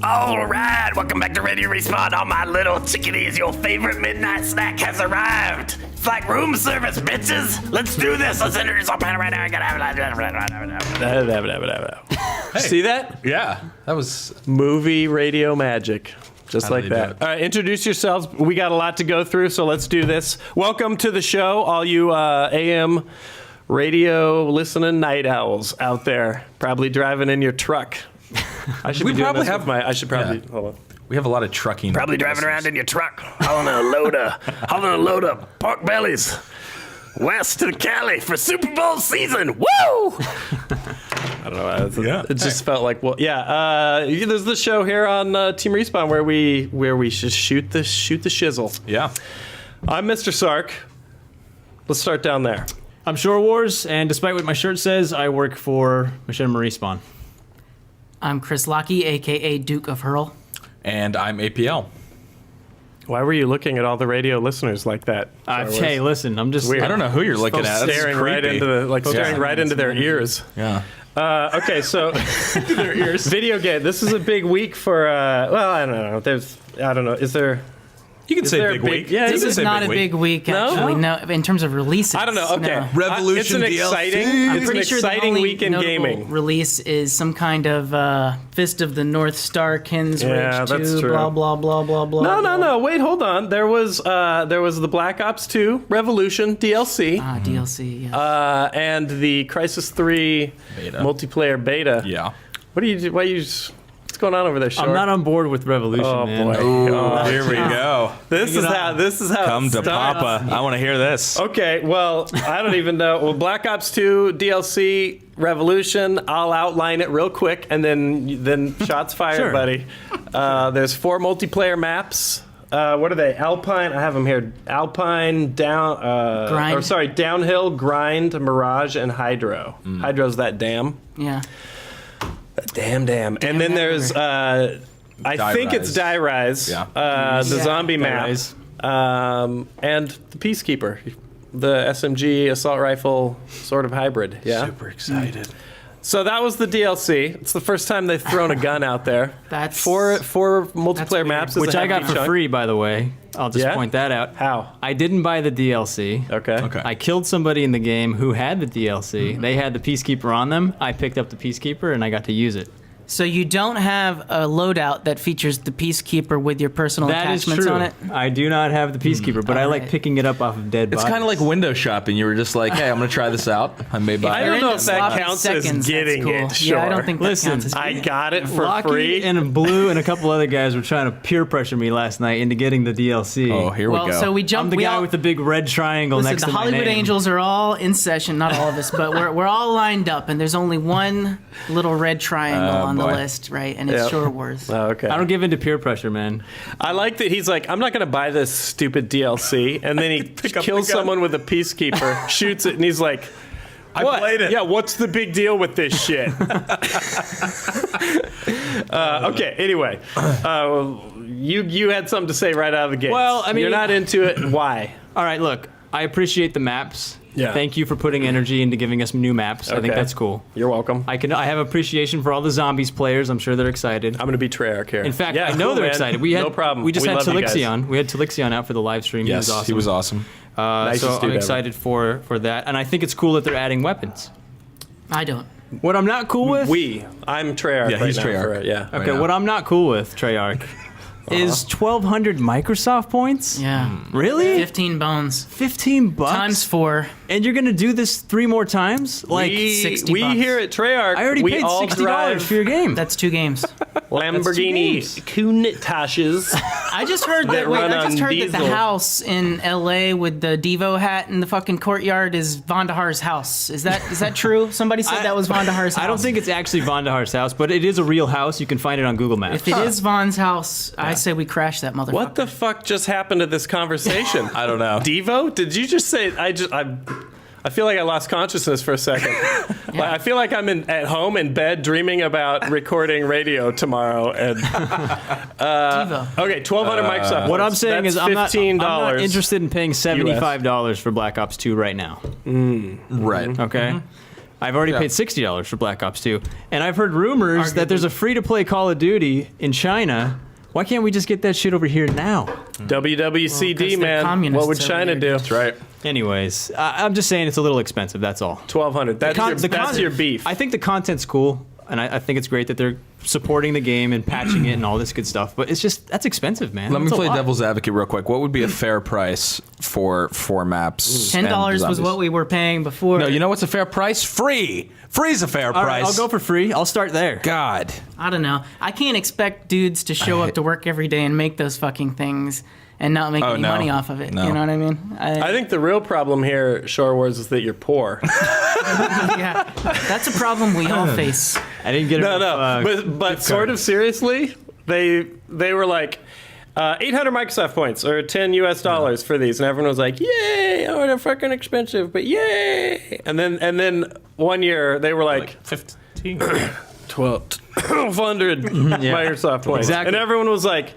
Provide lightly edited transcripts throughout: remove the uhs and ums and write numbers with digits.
All right, welcome back to Radio Respawn. All my little chickadees, your favorite midnight snack has arrived. It's like room service, bitches. Let's do this. Let's introduce our panel right now. Hey. See that? Yeah, that was Movie radio magic. Just How like do they do that. All right, introduce yourselves. We got a lot to go through, so let's do this. Welcome to the show, all you AM radio listening night owls out there, probably driving in your truck. I should We probably have- I should probably hold on. we have a lot of trucking. Probably driving around in your truck, hauling a load of pork bellies west to Cali for Super Bowl season. Woo! I don't know. Yeah. It just felt like, well, yeah. There's the show here on Team Respawn where we just shoot the shizzle. Yeah. I'm Mr. Sark. Let's start down there. I'm Shore Wars, and despite what my shirt says, I work for Machinima Respawn. I'm Chris Lockey, a.k.a. Duke of Hurl. And I'm APL. Why were you looking at all the radio listeners like that? Hey, listen, I'm just... Weird. I don't know who you're looking at. That's Staring right creepy. into staring right into their ears. Yeah. Okay, so their ears. Video game. This is a big week for. Well, I don't know. I don't know. Is there? You can Is say there a big big- week. yeah, You This can is say not a big week, actually. No, in terms of releases. I don't know. Okay, No. Revolution It's an DLC. exciting. I'm It's pretty an sure the exciting only week in notable gaming. release is some kind of Fist of the North Star, Kin's Yeah, Rage that's 2, true. blah, blah, blah, blah, blah. No. Wait, hold on. There was the Black Ops 2 Revolution DLC DLC, yes. and the Crisis 3 Beta. multiplayer beta. Yeah. What do you do? What's going on over there, Shore? I'm not on board with Revolution, Oh man. boy. Oh, here we go. This is how. Come it to starts. Papa. I want to hear this. Okay, well, I don't even know. Well, Black Ops 2 DLC Revolution. I'll outline it real quick, and then shots fired, Sure. buddy. There's 4 multiplayer maps. What are they? Alpine. I have them here. Alpine, Grind. Downhill, Grind, Mirage, and Hydro. Hydro's that dam. Yeah. Damn. And then there's I think it's Die Rise. Yeah. The zombie map. Rise. And the Peacekeeper, the SMG assault rifle sort of hybrid. Yeah. Super excited. So that was the DLC. It's the first time they've thrown a gun out there. That's four multiplayer weird. maps, is Which a I got hefty for chunk. free, by the way. I'll just Yeah? point that out. How? I didn't buy the DLC. Okay. Okay. I killed somebody in the game who had the DLC. They had the Peacekeeper on them. I picked up the Peacekeeper, and I got to use it. So you don't have a loadout that features the Peacekeeper with your personal That is attachments true. on it? I do not have the Peacekeeper, but I like Alright. picking it up off of dead It's bodies. kind of like window shopping. You were just like, hey, I'm going to try this out. I may buy I it. don't know Into if that sloppy counts as seconds, getting that's cool. it, Yeah, I sure. don't think that Listen, counts as I getting it. got it for Locky free. and Blue and a couple other guys were trying to peer pressure me last night into getting the DLC. Oh, here Well, we go. so we I'm jumped. the we guy all, with the big red triangle listen, next the to my Hollywood name. Angels are all in session. Not all of us, but we're all lined up, and there's only one little red triangle on the boy. list, right? And it's Yep. Shore Wars. Oh, okay. I don't give in to peer pressure, man. I like that he's like, I'm not going to buy this stupid DLC. And then he Pick up kills the gun. someone with a Peacekeeper, shoots it, and he's like, I what? played it. Yeah, what's the big deal with this shit? Okay, anyway. You had something to say right out of the gate. Well, I mean- you're not into it. Why? All right, look, I appreciate the maps. Yeah. Thank you for putting energy into giving us new maps. I think Okay. that's cool. You're welcome. I have appreciation for all the zombies players. I'm sure they're excited. I'm going to be Treyarch here. In fact, yeah, I know cool, they're man. excited. No problem. We just had love you guys. Talixion. We had Talixion out for the live stream. Yes, he was awesome. he was awesome. Nicest So dude I'm ever. excited for that, and I think it's cool that they're adding weapons. I don't. What I'm not cool with. I'm Treyarch Yeah, right he's now Treyarch. for it, yeah. Okay, now. what I'm not cool with, Treyarch, is 1,200 Microsoft points. Yeah. Really? 15 bones. $15 Times 4. and you're gonna do this 3 more times? Like we 60 we bucks. here at Treyarch, I already we paid all $60 drive for your game. That's 2 games. Lamborghini games. Countachs. I just heard that. Wait, run I just on heard that the diesel. house in L.A. with the Devo hat in the fucking courtyard is Vondahar's house. Is that true? Somebody said that was Vondahar's house. I don't think it's actually Vondahar's house, but it is a real house. You can find it on Google Maps. If it is Von's house, I say we crash that motherfucker. What the fuck just happened to this conversation? I don't know. Devo? Did you just say? I feel like I lost consciousness for a second. Like, I feel like I'm at home in bed dreaming about recording radio tomorrow. And Devo? okay, 1,200 Microsoft. What I'm points. saying That's is I'm not $15. interested in paying $75 for Black Ops 2 right now. Right. Okay? I've already paid $60 for Black Ops 2. And I've heard rumors that there's a free-to-play Call of Duty in China. Why can't we just get that shit over here now? WWCD, 'cause they're man. communists What would over China there. do? That's right. Anyways, I'm just saying it's a little expensive, that's all. $1,200. That's your beef. I think the content's cool, and I think it's great that they're supporting the game and patching it and all this good stuff. But it's just that's expensive, man. Let me That's a play lot. devil's advocate real quick. What would be a fair price for 4 maps? $10 and was zombies? what we were paying before. No, you know what's a fair price? Free. Free's a fair All price. right, I'll go for free. I'll start there. God. I don't know. I can't expect dudes to show up to work every day and make those fucking things and not make any no. money off of it. No. You know what I mean? I think the real problem here, Shore Wars, is that you're poor. Yeah, that's a problem we all face. I didn't get it. But sort of seriously, they were like 800 Microsoft points or $10 US for these, and everyone was like, "Yay! Oh, they're fucking expensive, but yay!" And then one year they were like 15. 1,200 Microsoft points, Exactly. and everyone was like,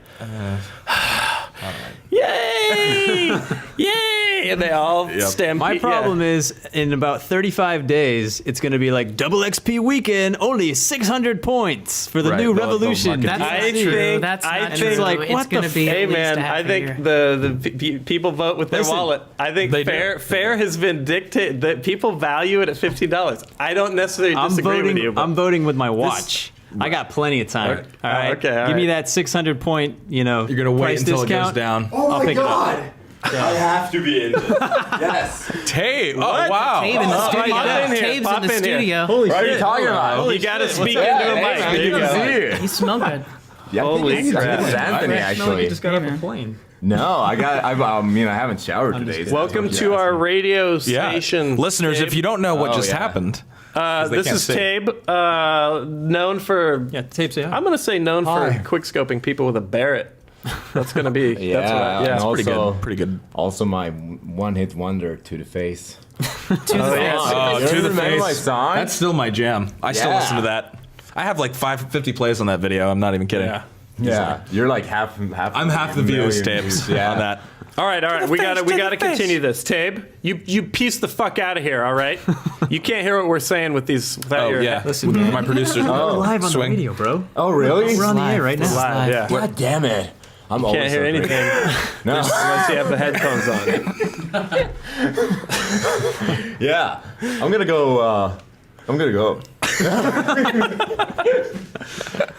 "Yay! Yay!" And they all stampede. My problem is, in about 35 days, it's going to be like double XP weekend, only 600 points for the Right, new they'll Revolution. market That's I not true. think- That's I not think- true. It's like, it's what going the to be Hey at least man, a half I a think year. the people vote with their Listen, wallet. I think they do. fair has been dictated that people value it at $15. I don't necessarily disagree with you. But I'm voting with my watch. I got plenty of time. All right. Okay, all Give me right. that 600 point, You're going to wait price until discount. it goes down. Oh I'll my pick it up. god! I have to be in this. Yes. Tape. Oh, What? wow. Tabe in the Pop studio. in here, Tabe's pop in the in here. studio. What are you talking about? You got to speak Yeah, into a hey, mic. man, There you good to go. see you. You smell good. Yeah, Holy I think crap. it's Anthony, actually. got off a plane. No, I haven't showered today. so Welcome that's what to you our asked radio Yeah. station. Listeners, if you don't know what Oh, just yeah. happened, they This can't is see. Tabe, known for, Yeah, tapes. Yeah. I'm going to say known for Hi. quick scoping people with a Barrett. That's going to be, Yeah, that's what I, yeah. and pretty also- good. Pretty good. Also, my one-hit wonder, To the Face. Oh, yeah. Oh, You to the remember face. my song? That's still my jam. I still Yeah. listen to that. I have like 50 plays on that video. I'm not even kidding. Yeah. Yeah, you're like half. I'm half the views, tapes Yeah. on that. All right. We gotta continue this. Tabe, you piece the fuck out of here. All right. You can't hear what we're saying with these. Without Oh, your, yeah. Listen, With man. my producers. Oh. Live on Swing. the video, bro. Oh, really? We're on the air right now. Live, yeah. God damn it! I'm Can't always hear so anything No. unless you have the headphones on. Yeah, I'm gonna go.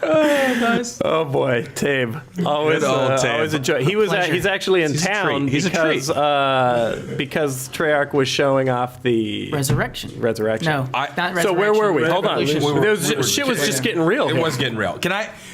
Oh boy, Tabe. Always, Good old Tabe. always a joy. He's actually in He's a town treat. He's a because Treyarch was showing off the Resurrection. Resurrection. No, I- not So where were we? Hold on. Revolution. Shit was just getting real. It here. was getting real.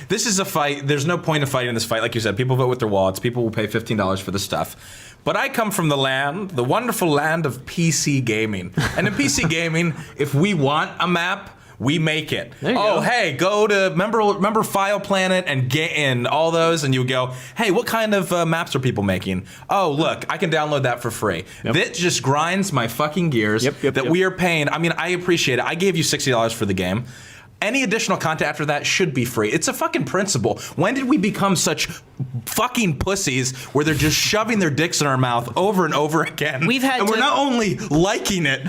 This is a fight. There's no point of fighting in this fight. Like you said, people vote with their wallets. People will pay $15 for this stuff. But I come from the wonderful land of PC gaming. And in PC gaming, if we want a map, we make it. you go. Hey, go to remember File Planet and get in all those, and you go, hey, what kind of maps are people making? Oh, look, I can download that for free. That just grinds my fucking gears. We are paying. I mean, I appreciate it. I gave you $60 for the game. Any additional content after that should be free. It's a fucking principle. When did we become such fucking pussies where they're just shoving their dicks in our mouth over and over again? We've had and we're to- not only liking it.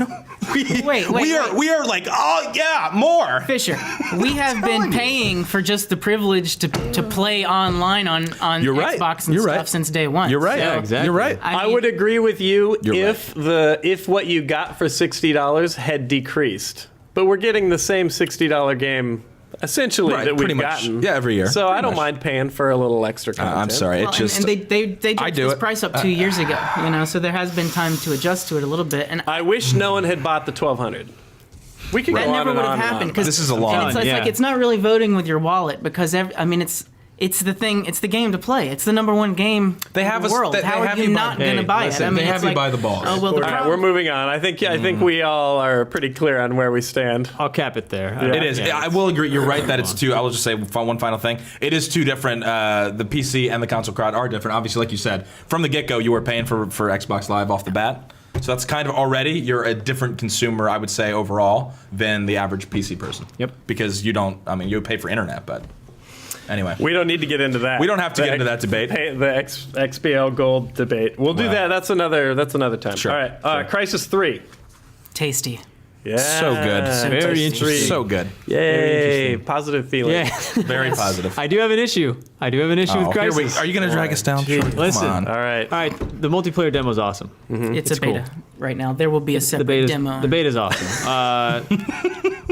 Wait. We are like, oh yeah, more. Fisher, we have been paying for just the privilege to play online on You're right. Xbox and You're stuff right. since day one. You're right. So, Yeah, exactly. You're right. I would agree with you You're if what you got for $60 had decreased. But we're getting the same $60 game essentially Right, that pretty we've much. gotten. Yeah, every year. So I Pretty don't much. mind paying for a little extra content. I'm sorry. Well, It just. and they I dropped do this it. price up 2 years ago, so there has been time to adjust to it a little bit. And I wish no one had bought the 1200. We could that go never on and would on have and happened on. because This is a long. it's like it's not really voting with your wallet because it's the thing. It's the game to play. It's the number one game They have in the us- world. they How have are you you not by- going to Hey, buy listen, it? I mean, they have it's you like, by the balls. Oh well, All the right, problem. we're moving on. I think we all are pretty clear on where we stand. I'll cap it there. It is. I will agree. You're right that it's two. I will just say one final thing. It is two different. The PC and the console crowd are different. Obviously, like you said, from the get-go, you were paying for Xbox Live off the bat. So that's kind of already, you're a different consumer, I would say, overall, than the average PC person. Yep. Because you you pay for internet, but anyway. We don't need to get into that. We don't have to get into that debate. The XBL Gold debate. We'll do Wow. that. That's another time. Sure, All right. sure. Crisis 3. Tasty. Yeah. So good. Very interesting. So good. Yay! Positive feeling. Yeah. Very positive. I do have an issue. With Here Crisis. are you going to drag us down? Sure. Listen. Come on. All right. All right, the multiplayer demo is awesome. It's a beta right now. There will be a The separate beta's, demo. the beta's awesome.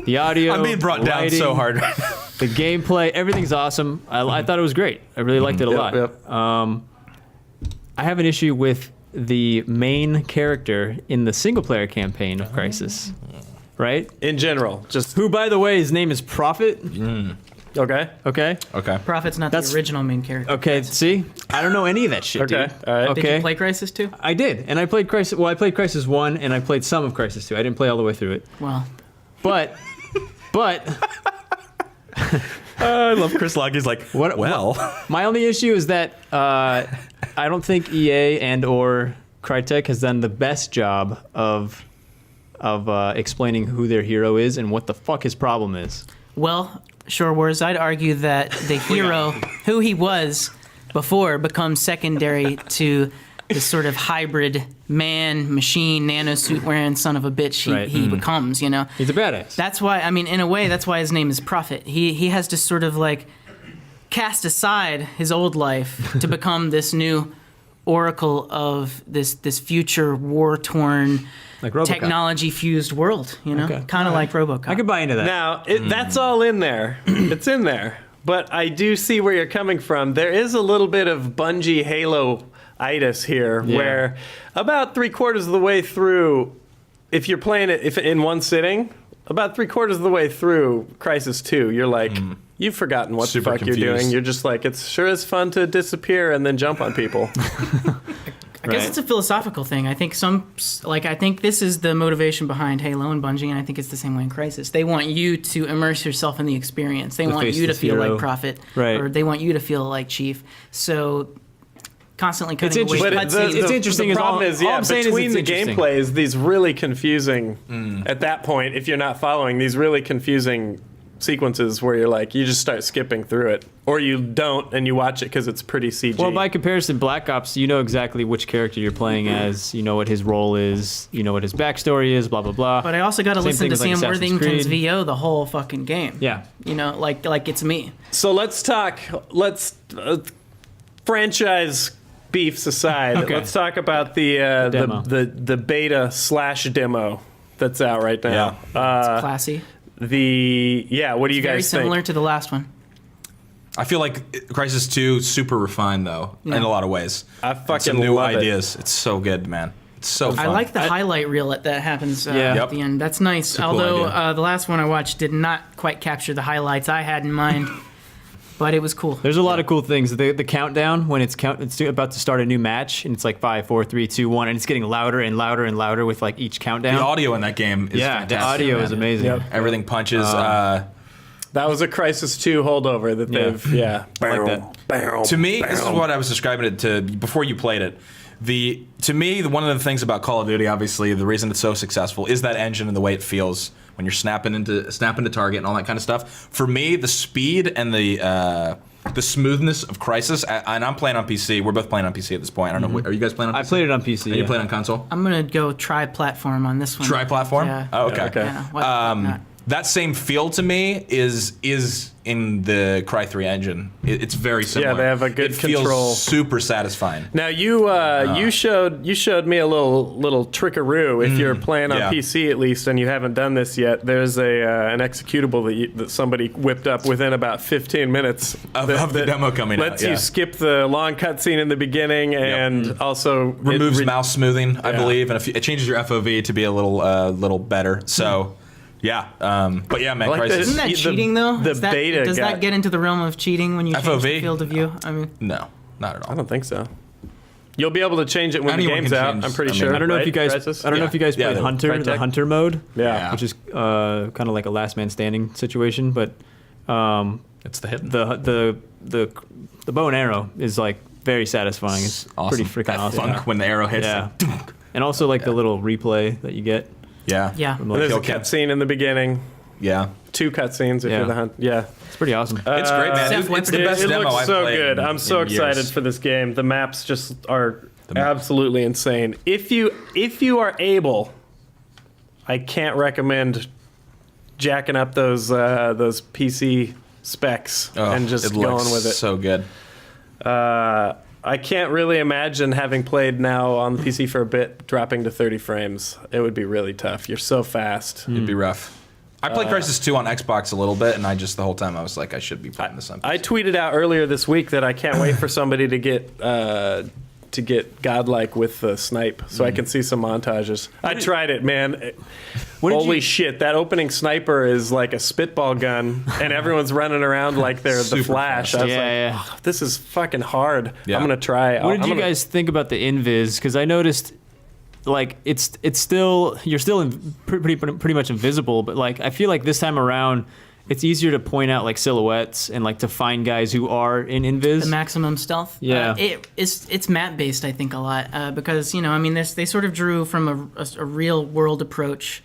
The audio, I'm being brought down lighting, so hard. The gameplay, everything's awesome. I thought it was great. I really liked it a lot. Yep. I have an issue with the main character in the single-player campaign of Crisis. Right? In general, just Who, by the way, his name is Prophet. okay. Okay? Okay. Prophet's not That's- the original main character. Okay, see? I don't know any of that shit, Okay. dude. All right. Okay. Did you play Crisis 2? I did, and I played Crisis. Well, I played Crisis 1, and I played some of Crisis 2. I didn't play all the way through it. Well, But I love Chris Lockey's like, well. my only issue is that I don't think EA and or Crytek has done the best job of explaining who their hero is and what the fuck his problem is. well, Shore Wars, I'd argue that the hero, who he was before, becomes secondary to this sort of hybrid man-machine nanosuit wearing son of a bitch Right. he becomes, you know? He's a badass. That's why, I mean, in a way, that's why his name is Prophet. He has to sort of like cast aside his old life to become this new oracle of this future war-torn, Like RoboCop. technology-fused world, you know? Okay. Kind of like RoboCop. I could buy into that. Now, that's all in there. It's in there. But I do see where you're coming from. There is a little bit of Bungie Halo-itis here, Yeah. where about 3/4 of the way through, if you're playing it if in one sitting, about 3/4 of the way through Crisis 2, you're like, you've forgotten what Super the fuck you're confused. doing. You're just like, it sure is fun to disappear and then jump on people. I guess it's a philosophical thing. I think I think this is the motivation behind Halo and Bungie, and I think it's the same way in Crisis. They want you to immerse yourself in the experience. They want you to faceless feel hero. like Prophet, Right. or they want you to feel like Chief. So constantly cutting It's away interesting. But cutscenes. It's interesting The is all- problem is, all yeah, I'm saying is between it's the interesting. gameplays, these really confusing. At that point, if you're not following, these really confusing sequences where you're like, you just start skipping through it, or you don't and you watch it because it's pretty CG. Well, by comparison, Black Ops, you know exactly which character you're playing as. You know what his role is. You know what his backstory is. Blah blah blah. But I also got to Same listen thing to with, like, Sam Assassin's Worthington's Creed. VO the whole fucking game. Yeah. You know, like it's me. So let's talk. Franchise beefs aside. Okay. Let's talk about the demo. the beta / demo that's out right now. Classy. What do you Very guys similar think? to the last one. I feel like Crisis 2 super refined though in a lot of ways. I fucking Some new love it. ideas. It's so good, man. It's so fun. I like the highlight reel that happens Yeah. Yep. at the end. That's nice. a cool Although idea. the last one I watched did not quite capture the highlights I had in mind, but it was cool. There's a lot of cool things. The countdown when it's about to start a new match, and it's like 5, 4, 3, 2, 1, and it's getting louder and louder and louder with like each countdown. The audio in that game is yeah, fantastic. the audio is man. amazing. Yep. Everything punches. That was a Crisis 2 holdover that they've I like that. To me, this is what I was describing it to before you played it. To me, one of the things about Call of Duty, obviously, the reason it's so successful is that engine and the way it feels when you're snapping into target and all that kind of stuff. For me, the speed and the smoothness of Crisis, and I'm playing on PC. We're both playing on PC at this point. I don't know. Are you guys playing on PC? I played it on PC. Are you yeah. playing on console? I'm gonna go tri-platform on this one. Tri-platform? Yeah. Oh, okay. Yeah, why not? That same feel to me is in the Cry 3 engine. It's very similar. they have a good it control. Feels super satisfying. Now you showed me a little trickaroo. If you're playing on yeah. PC at least and you haven't done this yet, there's an executable that somebody whipped up within about 15 minutes Of the demo coming out, lets yeah. you skip the long cutscene in the beginning and also Removes mouse smoothing, I Yeah. believe, and it changes your FOV to be a little better. So, yeah. But yeah, man, I like Crisis. Isn't that The- cheating though? the Does that, beta does got- that get into the realm of cheating when you change FOV? the field of view? I mean, No, not at I all. don't think so. You'll be able to change it when Anyone the game's can out. change- I'm pretty I mean, sure. I don't know if right, you guys. Crisis? I don't know if you guys Yeah, played the Hunter, the Crytek. Hunter mode, Yeah. which is kind of like a last man standing situation. But It's the hit. the bow and arrow is like very satisfying. It's Awesome. pretty freaking that awesome. funk when the arrow hits. Yeah. like, dunk. And also like the little replay that you get. Yeah. yeah. from, And there's a Kill cam. cutscene in the beginning. Yeah. 2 cutscenes if Yeah. you're the hunt. Yeah. It's pretty awesome. It's great, man. Seth It's the Weapon- best it demo looks I've so played good. in- I'm so in excited years. for this game. The maps just are map. absolutely insane. If you are able I can't recommend jacking up those PC specs and just it going looks with it. so good. I can't really imagine having played now on the PC for a bit, dropping to 30 frames. It would be really tough. You're so fast. It'd be rough. I played Crisis 2 on Xbox a little bit, and the whole time I was like, I should be playing this on PC. I tweeted out earlier this week that I can't wait for somebody to get godlike with the snipe, so I can see some montages. I tried it, man. Holy shit! That opening sniper is like a spitball gun, and everyone's running around like they're the Super Flash. fast. I was Yeah, like, "Oh, this is fucking hard. Yeah. I'm gonna try. What did you guys think about the invis? Because I noticed, like, it's still you're still pretty much invisible, but like I feel like this time around, it's easier to point out like silhouettes and like to find guys who are in invis. The maximum stealth. Yeah. It's map based, I think, a lot because they sort of drew from a real world approach,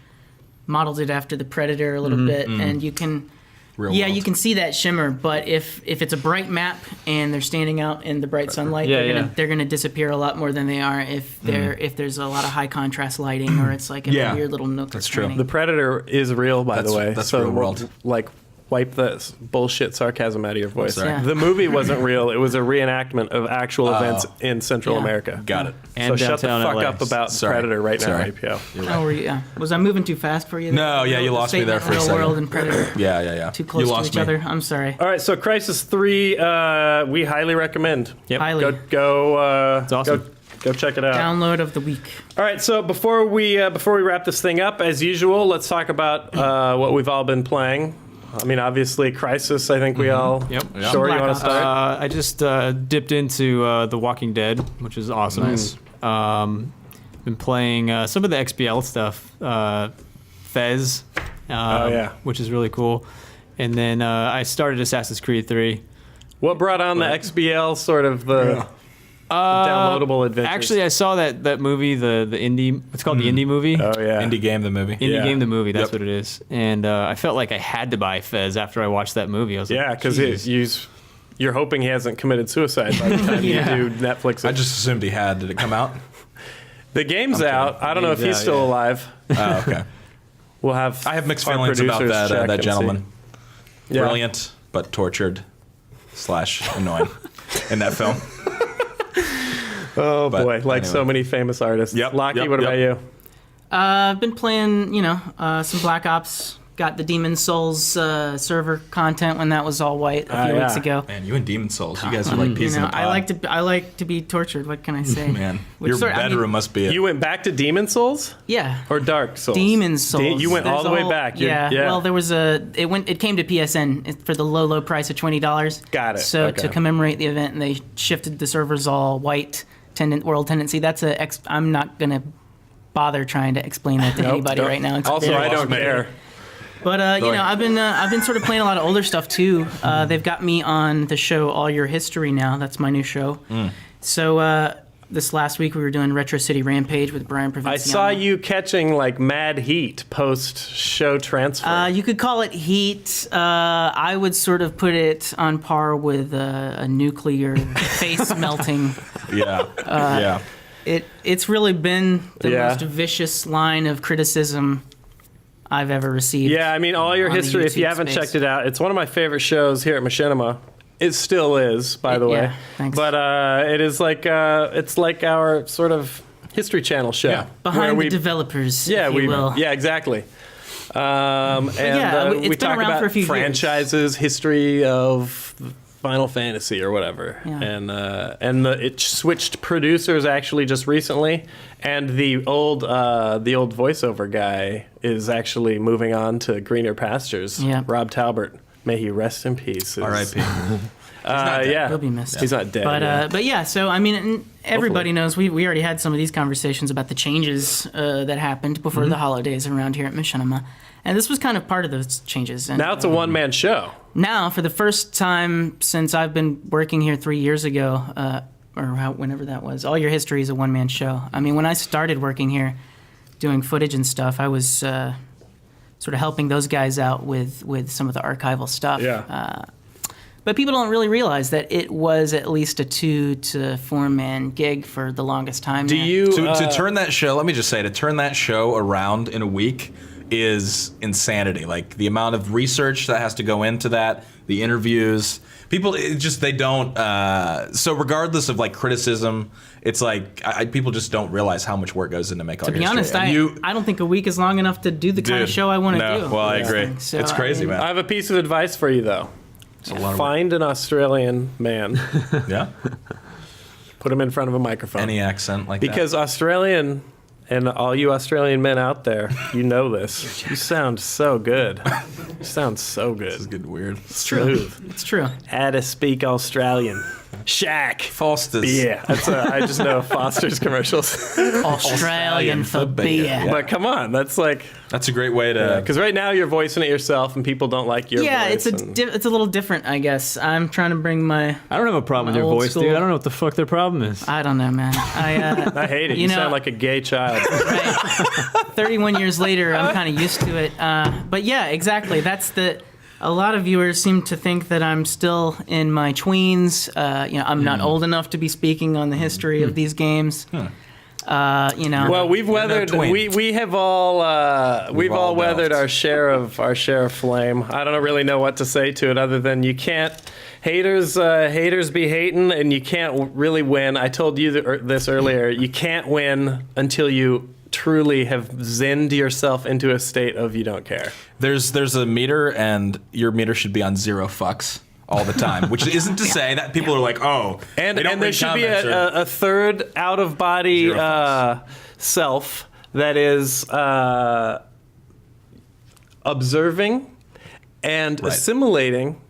modeled it after the Predator a little bit, and you can. Real Yeah, world. you can see that shimmer, but if it's a bright map and they're standing out in the bright sunlight, they're gonna disappear a lot more than they are if there's a lot of high contrast lighting or it's like in a weird little nook. That's or true. cranny. The Predator is real, by the way. That's so real world. Like, wipe the bullshit sarcasm out of your voice. Sorry. Yeah. The movie wasn't real. It was a reenactment of actual events in Central Yeah. America. Got it. And So shut the downtown fuck LA. up about Sorry. Predator right now, Sorry. APO. Oh, were you, was I moving too fast for you? No, yeah, you lost me there for a Real second. world and Predator Yeah. too You close to lost each me. other. I'm sorry. All right, so Crisis 3, we highly recommend. Yep. Highly. Go, It's awesome. go check it out. Download of the week. All right, so before we wrap this thing up, as usual, let's talk about what we've all been playing. I mean, obviously, Crisis. I think we all. Yep. Yeah. Short, you Black want Ops. to start? I just dipped into The Walking Dead, which is awesome. Nice. Been playing some of the XBL stuff, Fez, yeah. which is really cool. And then I started Assassin's Creed 3. What brought on the XBL sort of the downloadable adventures? Actually, I saw that movie, the indie. It's called the Indie movie. oh yeah, Indie Game, the movie. Indie Yeah. Game, the movie. That's Yep. what it is. And I felt like I had to buy Fez after I watched that movie. I was yeah, like, because "Jeez." you're hoping he hasn't committed suicide by the time Yeah. you do Netflix. I just assumed he had. Did it come out? the game's out. I don't know if Game's he's out, still yeah. alive. Oh, okay. We'll have. I have mixed our feelings about producers check that and gentleman. see. Yeah. Brilliant, but tortured / annoying in that film. Oh But boy, like so anyway. many famous artists. Yep, Lockie, yep, what about you? I've been playing, some Black Ops. Got the Demon Souls server content when that was all white a few yeah. weeks ago. Man, you and Demon Souls, you guys are like peas in a pod. I like to be tortured. What can I say? Man, Which your sort- I mean, bedroom must be it. You went back to Demon Souls Yeah. or Dark Souls? Demon Souls. You went all There's the a way back. You're- Yeah. Well, there was it came to PSN for the low price of $20. Got it. So Okay. to commemorate the event, and they shifted the servers all white. World tendency. I'm not gonna bother trying to explain that to anybody Nope. right now. It's Also, very- I don't Lost me. care. But I've been sort of playing a lot of older stuff too. They've got me on the show All Your History now. That's my new show. So this last week we were doing Retro City Rampage with Brian Provinciano. I saw you catching like mad heat post show transfer. You could call it heat. I would sort of put it on par with a nuclear face melting. yeah. It's really been the Yeah. most vicious line of criticism I've ever received. Yeah, I mean, All Your on the History, if you YouTube haven't space. checked it out, it's one of my favorite shows here at Machinima. It still is, by the way. Yeah, thanks. But it is like, it's like our sort of History Channel show. Yeah. where Behind we, the developers, yeah, if you will. Yeah, exactly. And yeah, it's we been talk around about for a few years. franchises, history of Final Fantasy or whatever. Yeah. And it switched producers actually just recently, and the old voiceover guy is actually moving on to greener pastures. Yeah. Rob Talbert, may he rest in peace. R.I.P. Yeah, He'll be missed. he's not dead. But yeah, so I mean, and everybody knows we already had some of these conversations about the changes that happened before Mm-hmm. the holidays around here at Machinima, and this was kind of part of those changes. And Now it's a one-man show. now, for the first time since I've been working here 3 years ago, whenever that was, All Your History is a one-man show. I mean, when I started working here, doing footage and stuff, I was sort of helping those guys out with some of the archival stuff. Yeah. But people don't really realize that it was at least a 2 to 4 man gig for the longest time. Do there. you To turn that show, let me just say, to turn that show around in a week is insanity. Like the amount of research that has to go into that, the interviews, people they don't. So regardless of like criticism, it's like people just don't realize how much work goes into make all To your be honest, history. I don't think a week is long enough to do the kind of show I want to do. Well, I agree. So, It's crazy, man. I have a piece of advice for you, though. It's a lot of Find an Australian man, work. Yeah. put him in front of a microphone. Any accent like Because Australian, and all you Australian men out there, you know this. You sound so good. You sound so good. that. It's good weird. It's true. Smooth. It's true. How to speak Australian. Shaq. Foster's. Yeah, I just know Foster's commercials. Australian for beer. Yeah. But come on, that's like, That's a great way to. because right now you're voicing it yourself and people don't like your Yeah, voice. it's a little different, I guess. I'm trying to bring my. I don't have a problem with your Old voice, school. dude. I don't know what the fuck their problem is. I don't know, man. I hate it. You, know, sound like a gay child. right. 31 years later, I'm kind of used to it. But yeah, exactly. That's the. A lot of viewers seem to think that I'm still in my tweens. I'm not old enough to be speaking on the history of these games. Well, we've weathered. tween. We have all we've all all weathered dealt. our share of flame. I don't really know what to say to it other than you can't. Haters be hating, and you can't really win. I told you this earlier. You can't win until you truly have zinned yourself into a state of you don't care. There's a meter, and your meter should be on 0 fucks all the time, which isn't to say that people are like, oh, And they don't there read should be comments or- a third out of body 0 fucks. self that is observing and Right. assimilating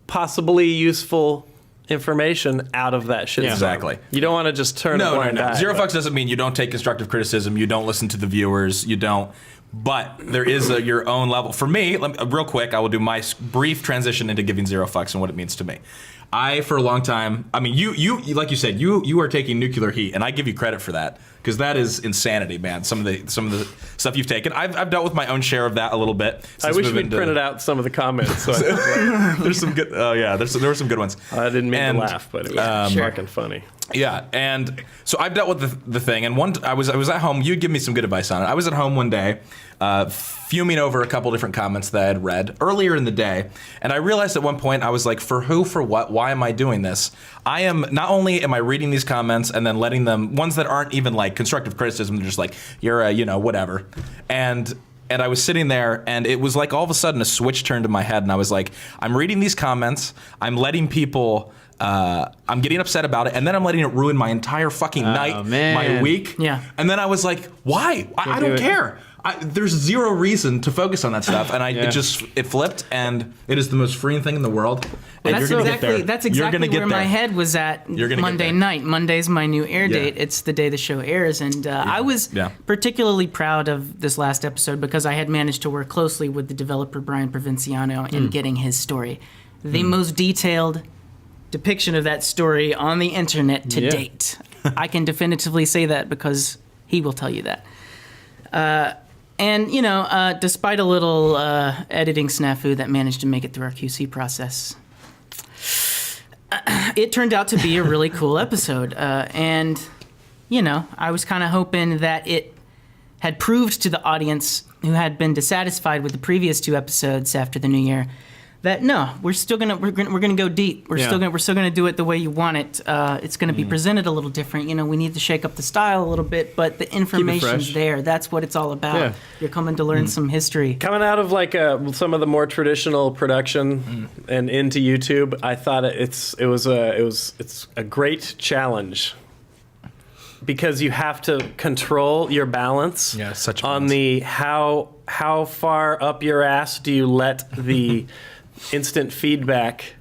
possibly useful information out of that shit. Yeah. Exactly. You don't want to just turn a No. blind eye. 0 but- fucks doesn't mean you don't take constructive criticism. You don't listen to the viewers. You don't. But there is your own level. For me, real quick, I will do my brief transition into giving 0 fucks and what it means to me. For a long time, I mean, you like you said, you are taking nuclear heat, and I give you credit for that because that is insanity, man. Some of the stuff you've taken, I've dealt with my own share of that a little bit. I since wish moving we'd to- printed out some of the comments. So I, There's some good. Oh yeah, there were some good ones. I didn't mean And, to laugh, but it was fucking funny. Yeah, and so I've dealt with the thing, and I was at home. You give me some good advice on it. I was at home one day, fuming over a couple different comments that I had read earlier in the day, and I realized at one point I was like, for who, for what, why am I doing this? I am not only am I reading these comments and then letting them, ones that aren't even like constructive criticism, they're just like, you're a whatever, and I was sitting there, and it was like all of a sudden a switch turned in my head, and I was like, I'm reading these comments, I'm letting people. I'm getting upset about it, and then I'm letting it ruin my entire fucking night, man. my week. Yeah. And then I was like, why? I do don't it. care. There's 0 reason to focus on that stuff, and Yeah. it flipped, and it is the most freeing thing in the world. And That's you're gonna get exactly there. that's You're exactly gonna get where my there. head was at You're gonna get Monday there. night. Monday's my new air Yeah. date. It's the day the show airs, and I was Yeah. particularly proud of this last episode because I had managed to work closely with the developer Brian Provinciano in getting his story, the most detailed depiction of that story on the internet to Yeah. date. I can definitively say that because he will tell you that. And despite a little editing snafu that managed to make it through our QC process, it turned out to be a really cool episode. And I was kind of hoping that it had proved to the audience who had been dissatisfied with the previous 2 episodes after the new year that no, we're gonna go deep. We're Yeah. still gonna do it the way you want it. It's gonna be presented a little different. We need to shake up the style a little bit, but the information's fresh. there. That's what it's all about. Yeah. You're coming to learn some history. Coming out of like some of the more traditional production and into YouTube, I thought it's a great challenge because you have to control your balance. Yeah, such a on balance. the how far up your ass do you let the instant feedback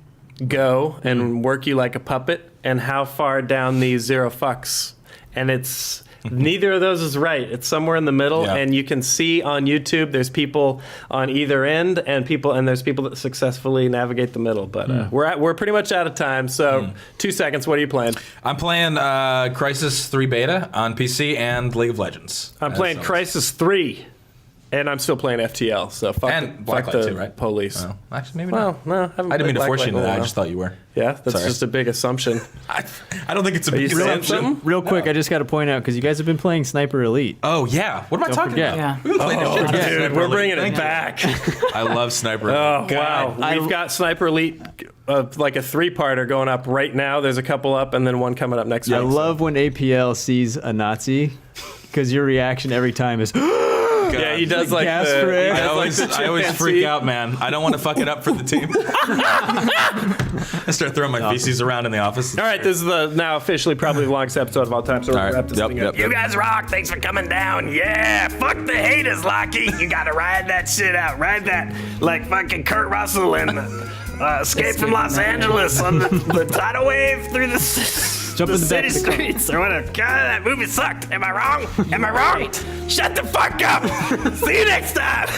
go and work you like a puppet, and how far down the 0 fucks, and it's. Neither of those is right. It's somewhere in the middle, Yeah. and you can see on YouTube there's people on either end, and there's people that successfully navigate the middle. But we're pretty much out of time. So 2 seconds. What are you playing? I'm playing Crisis 3 Beta on PC and League of Legends. I'm playing Crisis 3. And I'm still playing FTL, so fuck, And fuck Blacklight the too, right? police. Oh, actually, maybe Well, not. no, I didn't mean to force you into that. I just thought you were. Yeah, that's Sorry. just a big assumption. I don't think it's a Are you big saying assumption. something? Real quick, I just got to point out because you guys have been playing Sniper Elite. Oh yeah, what am I Don't talking forget. about? Yeah. We've been playing this shit. Dude, Sniper we're Elite. bringing it Thank you. back. I love Sniper. Oh, Elite. wow. We've got Sniper Elite, like a 3-parter going up right now. There's a couple up and then one coming up next week. I love when APL sees a Nazi because your reaction every time is, Yeah, he does like Gasp for air. I always chimpanzee. freak out, man. I don't want to fuck it up for the team. I start throwing my feces around in the office. All right, this is the now officially probably the longest episode of all time, so we're All going to right. wrap this Yep, thing yep, up. yep. You guys rock. Thanks for coming down. Yeah, fuck the haters, Lockie. You gotta ride that shit out. Ride that like fucking Kurt Russell in Escape from Los Angeles on the tidal wave through the Jump the in the back city of the car. streets or whatever. God, that movie sucked. Am I wrong? Am I wrong? Shut the fuck up. See you next time.